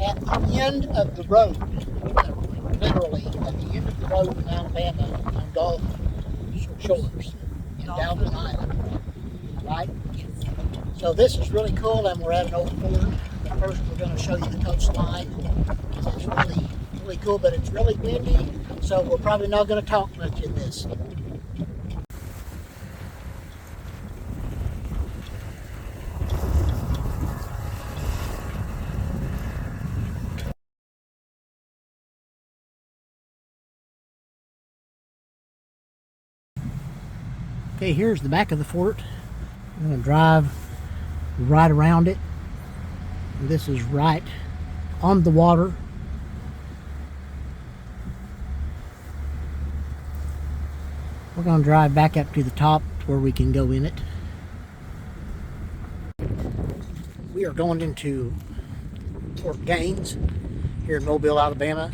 at the end of the road, literally at the end of the road in Alabama on Dauphin shores in Dauphin Island, right? So this is really cool, and we're at an old fort. But first, we're going to show you the coastline. It's really cool, but it's really windy, so we're probably not going to talk much in this. Okay, here's the back of the fort. I'm going to drive right around it. And this is right on the water. We're going to drive back up to the top where we can go in it. We are going into Fort Gaines here in Mobile, Alabama.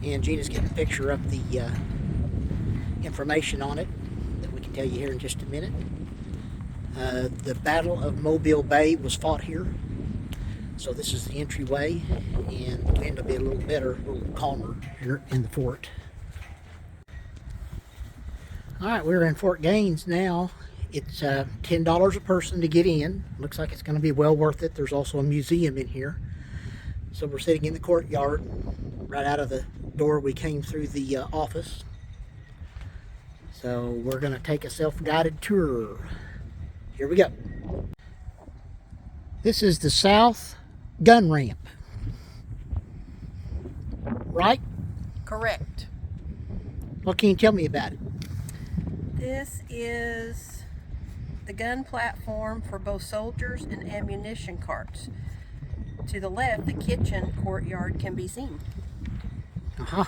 And Gina's getting a picture of the information on it that we can tell you here in just a minute. The Battle of Mobile Bay was fought here. So this is the entryway, and the wind will be a little better, a little calmer here in the fort. Alright, we're in Fort Gaines now. It's $10 a person to get in. Looks like it's going to be well worth it. There's also a museum in here. So we're sitting in the courtyard, right out of the door we came through the office. So we're going to take a self-guided tour. Here we go. This is the south gun ramp, right? Correct. What can you tell me about it? This is the gun platform for both soldiers and ammunition carts. To the left, the kitchen courtyard can be seen. Uh-huh.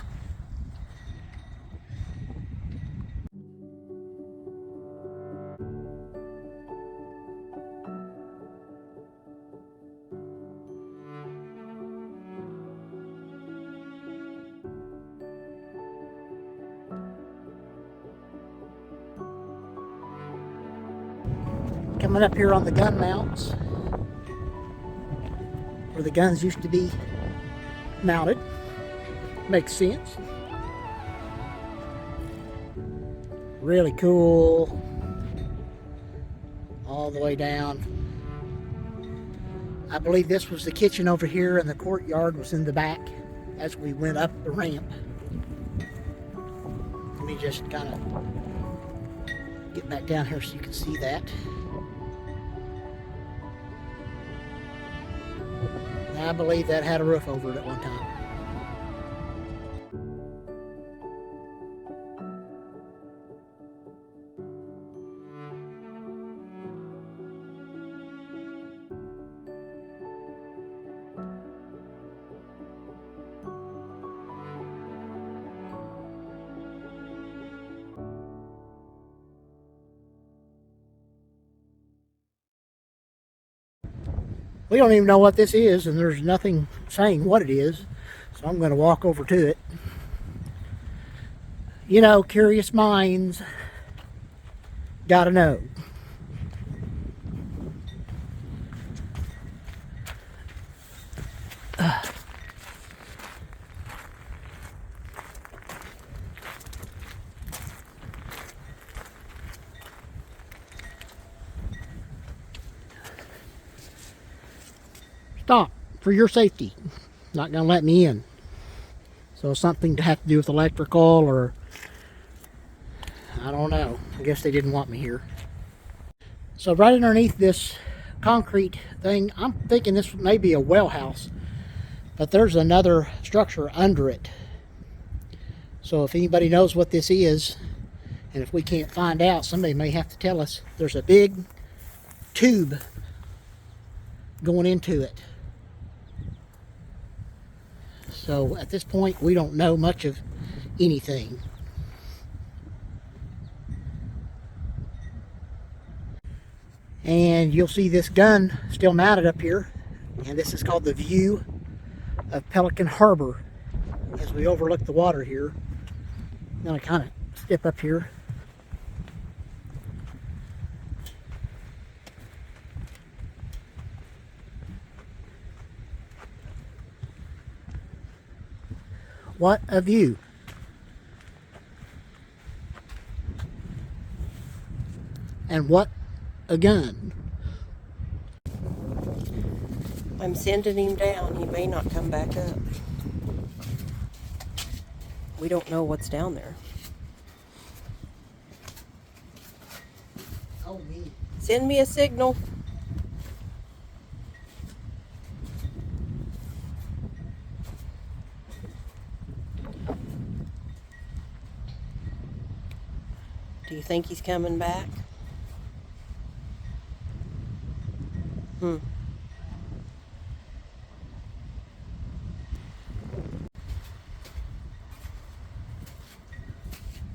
Coming up here on the gun mounts, where the guns used to be mounted. Makes sense. Really cool. All the way down. I believe this was the kitchen over here, and the courtyard was in the back as we went up the ramp. Let me just kind of get back down here so you can see that. I believe that had a roof over it at one time. We don't even know what this is, and there's nothing saying what it is, so I'm going to walk over to it. You know, curious minds gotta know. Stop, for your safety. Not gonna let me in. So something to have to do with electrical, or I don't know. I guess they didn't want me here. So right underneath this concrete thing, I'm thinking this may be a well house, but there's another structure under it. So if anybody knows what this is, and if we can't find out, somebody may have to tell us. There's a big tube going into it. So at this point, we don't know much of anything. And you'll see this gun still mounted up here, and this is called the view of Pelican Harbor as we overlook the water here. I'm going to kind of step up here. What a view. And what a gun. I'm sending him down. He may not come back up. We don't know what's down there. Oh, me. Send me a signal. Do you think he's coming back? Hmm.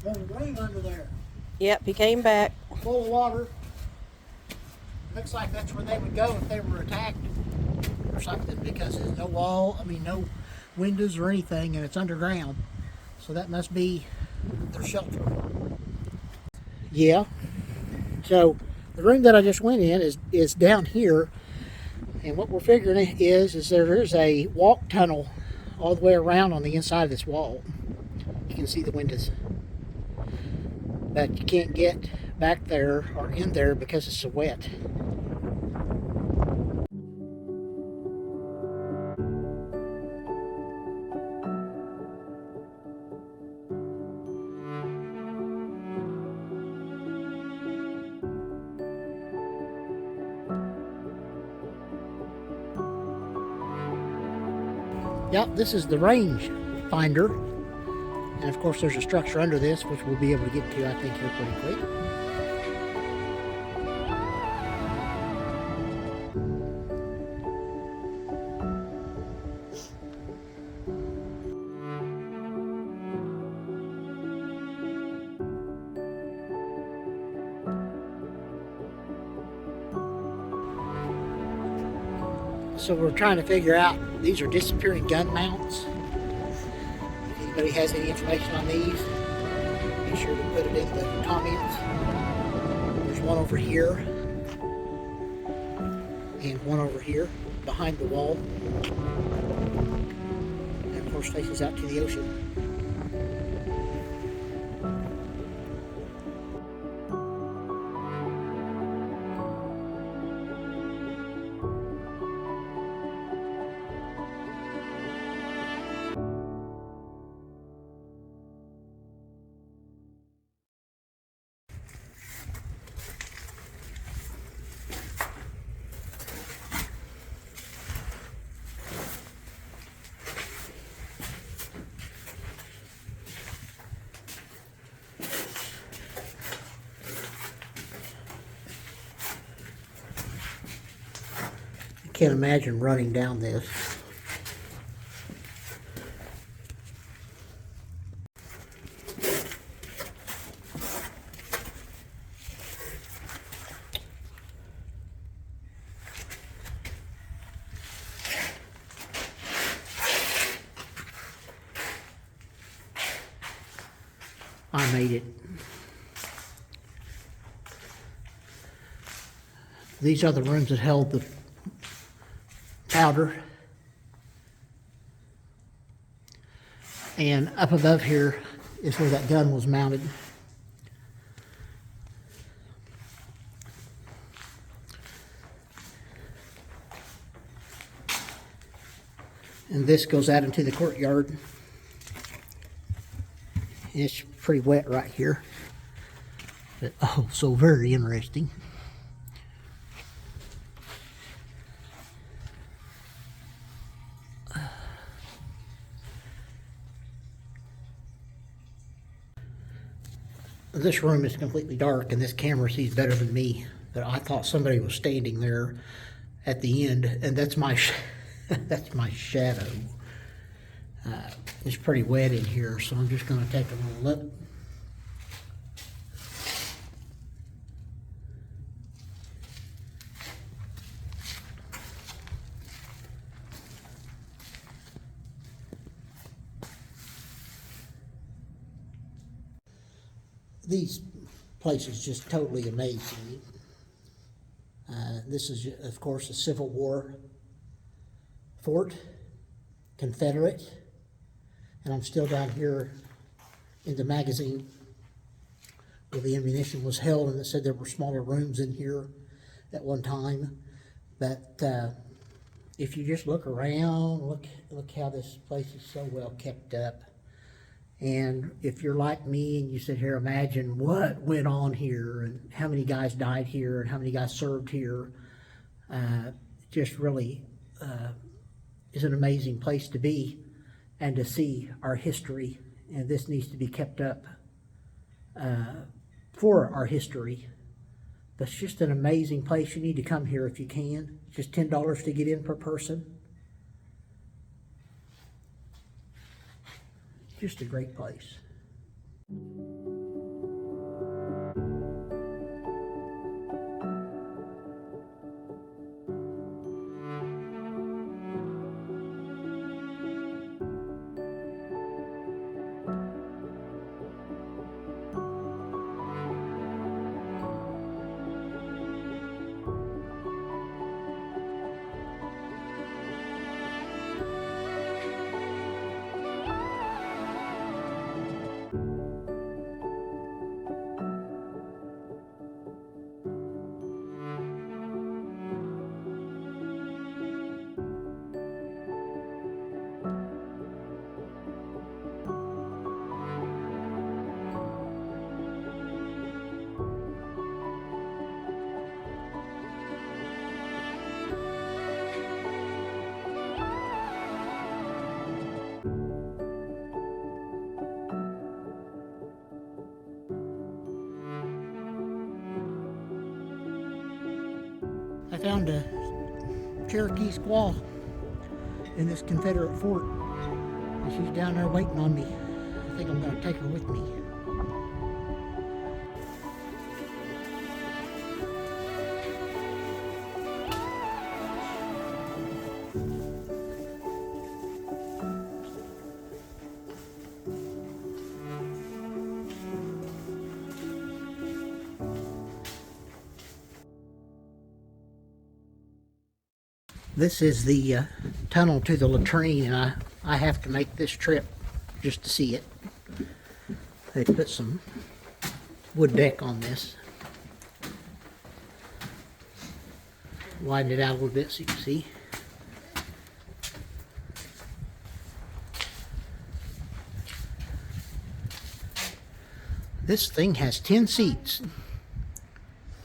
There's a room under there, Yep, he came back. full of water. Looks like that's where they would go if they were attacked or something, because there's no wall, no windows or anything, and it's underground. So that must be their shelter. Yeah. So the room that I just went in is down here, and what we're figuring is there is a walk tunnel all the way around on the inside of this wall. You can see the windows, but you can't get back there or in there because it's so wet. Yep, this is the range finder. And of course there's a structure under this, which we'll be able to get to, I think, here pretty quick. So we're trying to figure out, these are disappearing gun mounts. If anybody has any information on these, be sure to put it in the comments. There's one over here, and one over here, behind the wall. And of course faces out to the ocean. Can't imagine running down this. I made it. These are the rooms that held the powder. And up above here is where that gun was mounted. And this goes out into the courtyard. It's pretty wet right here, but oh, so very interesting. This room is completely dark, and this camera sees better than me, but I thought somebody was standing there at the end, and that's my that's my shadow. It's pretty wet in here, so I'm just going to take a little look. These places just totally amaze me. This is, of course, a Civil War fort, Confederate, And I'm still down here in the magazine where the ammunition was held, and it said there were smaller rooms in here at one time. But if you just look around, look how this place is so well kept up. And if you're like me and you sit here, imagine what went on here and how many guys died here and how many guys served here. Just really is an amazing place to be and to see our history. And this needs to be kept up for our history. But it's just an amazing place. You need to come here if you can. It's just $10 to get in per person. Just a great place. I found a Cherokee squaw in this Confederate fort, and she's down there waiting on me. I think I'm going to take her with me. This is the tunnel to the latrine, and I have to make this trip just to see it. They put some wood deck on this. Widen it out a little bit so you can see. This thing has 10 seats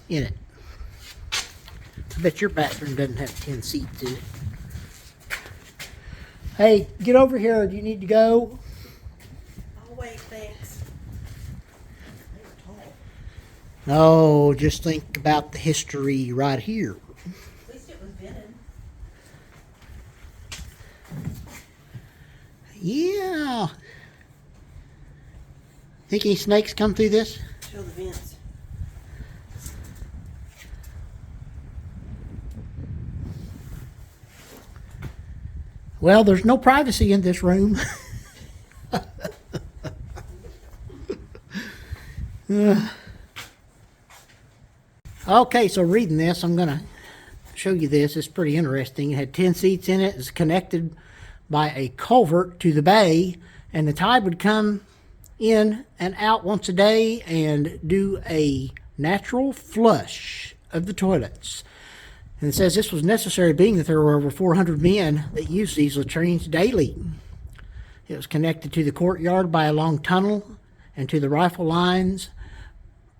in it. I bet your bathroom doesn't have 10 seats in it. Hey, get over here. Do you need to go? I'll wait, thanks. No, just think about the history right here. At least it was vented. Yeah. Think any snakes come through this? Show the vents. Well, there's no privacy in this room. Okay, so reading this, I'm going to show you this. It's pretty interesting. It had 10 seats in it. It's connected by a culvert to the bay, and the tide would come in and out once a day and do a natural flush of the toilets. And it says this was necessary being that there were over 400 men that used these latrines daily. It was connected to the courtyard by a long tunnel and to the rifle lines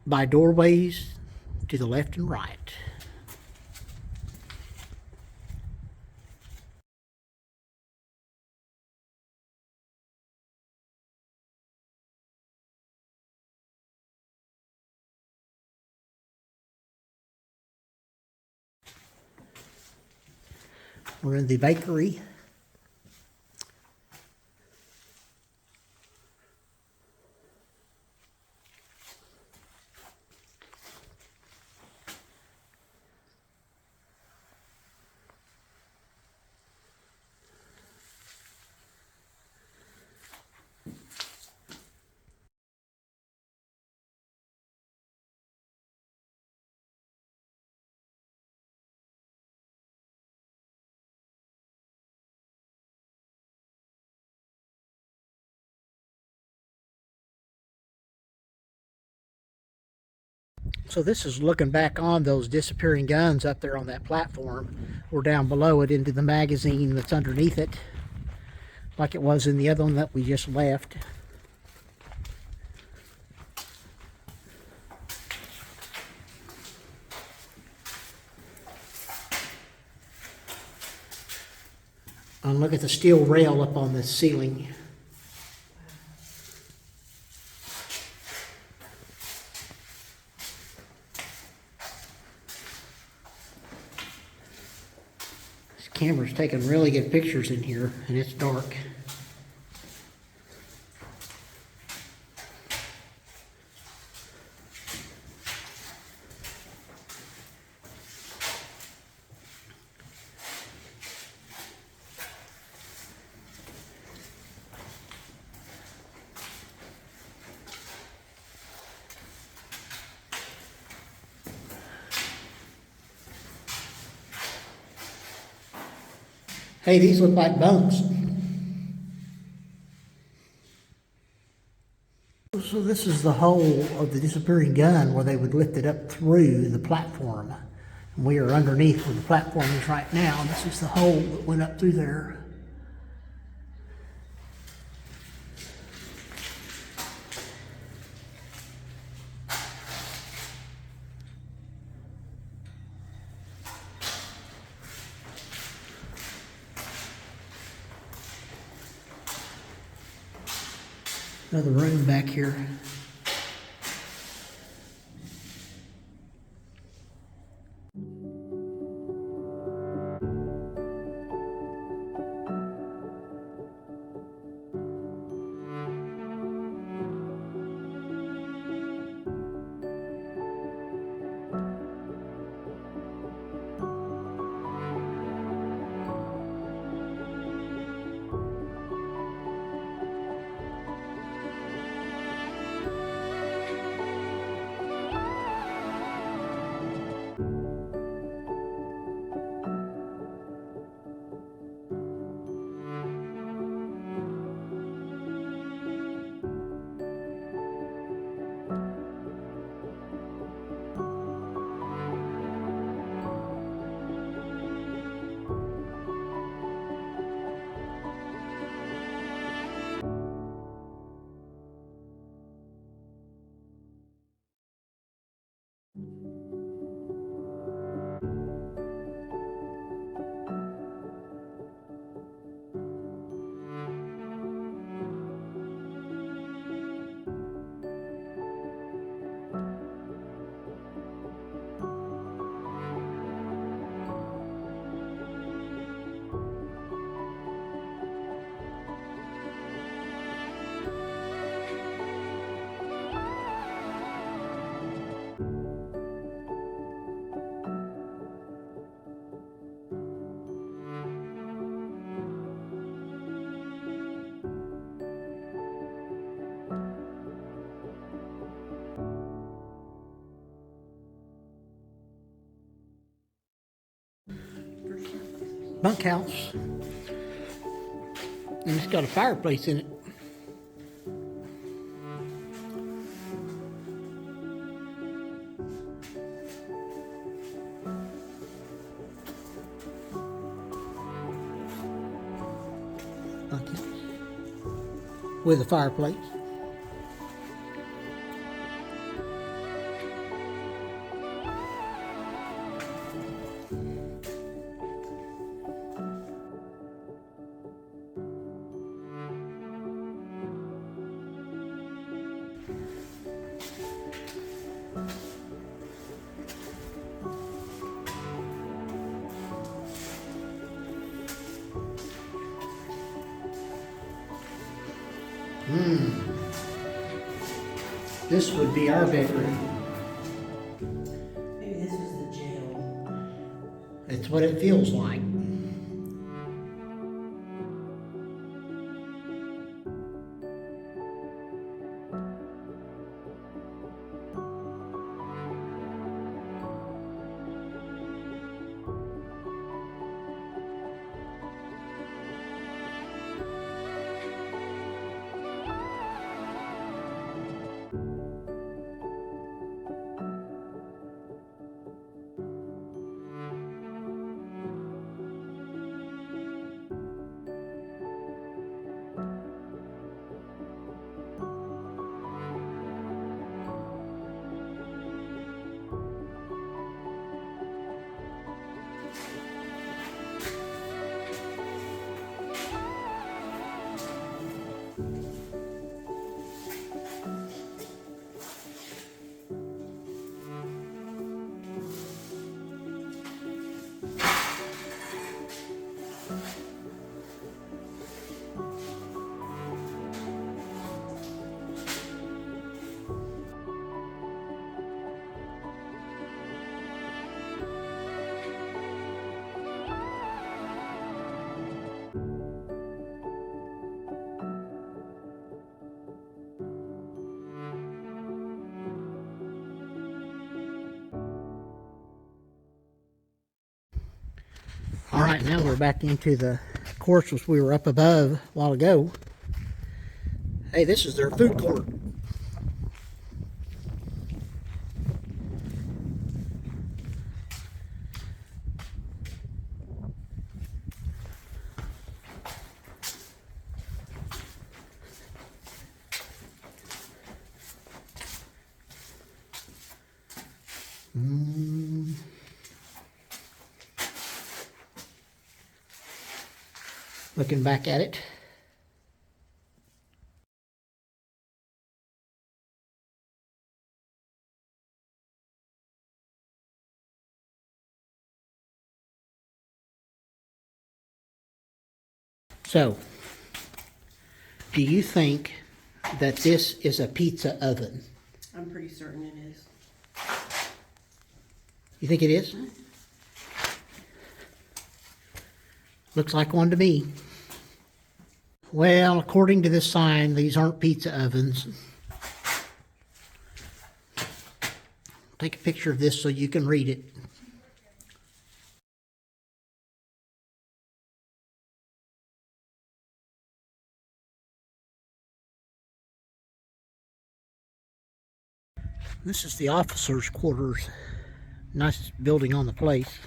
by doorways to the left and right. We're in the bakery. So this is looking back on those disappearing guns up there on that platform, or down below it into the magazine that's underneath it, like it was in the other one that we just left. And look at the steel rail up on the ceiling. This camera's taking really good pictures in here, and it's dark. Hey, these look like bunks. So this is the hole of the disappearing gun where they would lift it up through the platform. And we are underneath where the platform is right now. This is the hole that went up through there. Another room back here. Bunkhouse. And it's got a fireplace in it. Bunkhouse. With a fireplace. This would be our bedroom. Maybe this is the jail. It's what it feels like. Alright, now we're back into the course which we were up above a while ago. Hey, this is their food court. Looking back at it. So, do you think that this is a pizza oven? I'm pretty certain it is. You think it is? Looks like one to me. Well, according to this sign, these aren't pizza ovens. Take a picture of this so you can read it. This is the officers' quarters. Nice building on the place.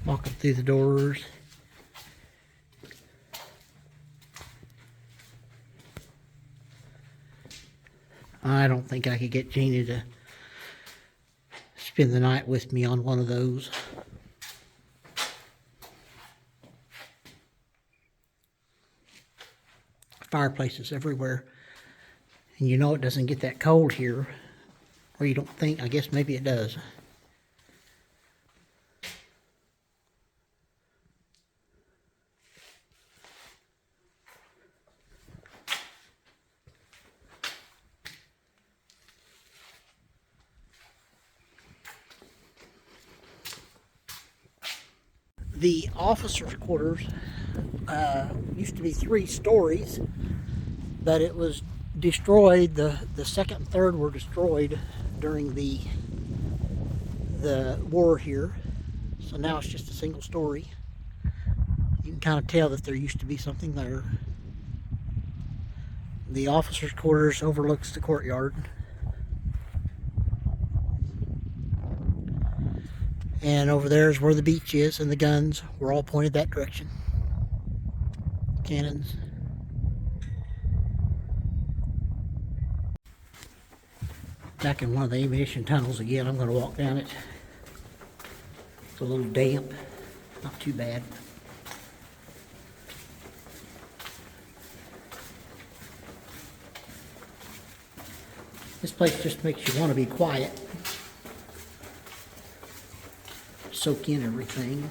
Walking through the doors. I don't think I could get Jeannie to spend the night with me on one of those. Fireplaces everywhere. And you know it doesn't get that cold here. Or you don't think, I guess maybe it does. The officers' quarters used to be 3 stories, but it was destroyed. The second and third were destroyed during the war here, so now it's just a single story. You can kind of tell that there used to be something there. The officers' quarters overlooks the courtyard. And over there is where the beach is, and the guns were all pointed that direction. Cannons. Back in one of the ammunition tunnels again. I'm going to walk down it. It's a little damp. Not too bad. This place just makes you want to be quiet. Soak in everything.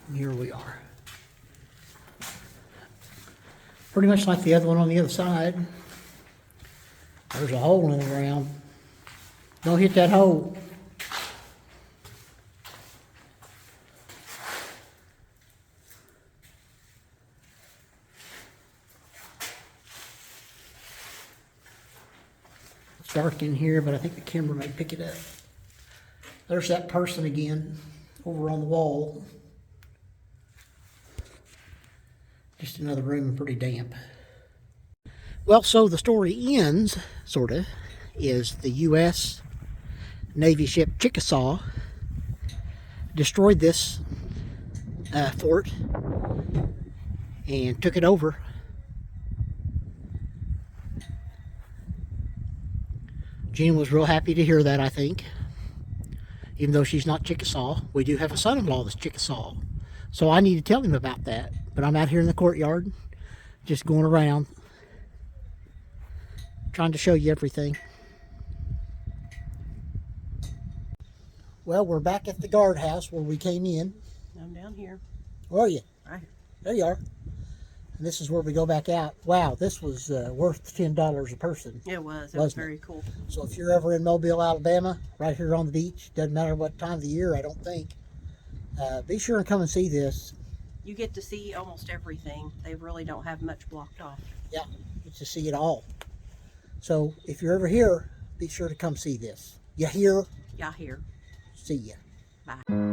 And here we are. Pretty much like the other one on the other side. There's a hole in the ground. Don't hit that hole. It's dark in here, but I think the camera might pick it up. There's that person again over on the wall. Just another room, pretty damp. Well, so the story ends, sort of, is the U.S. Navy ship Chickasaw destroyed this fort and took it over. Jean was real happy to hear that, I think. Even though she's not Chickasaw, we do have a son-in-law that's Chickasaw. So I need to tell him about that. But I'm out here in the courtyard, just going around, trying to show you everything. Well, we're back at the guardhouse where we came in. I'm down here. Where are you? Right here. There you are. And this is where we go back out. Wow, this was worth $10 a person. It was. It was Wasn't very cool. So if you're ever in Mobile, Alabama, right here on the beach, doesn't matter what time of the year, I don't think, be sure and come and see this. You get to see almost everything. They really don't have much blocked off. Yeah, get to see it all. So if you're ever here, be sure to come see this. You hear? Yeah, here. See ya. Bye.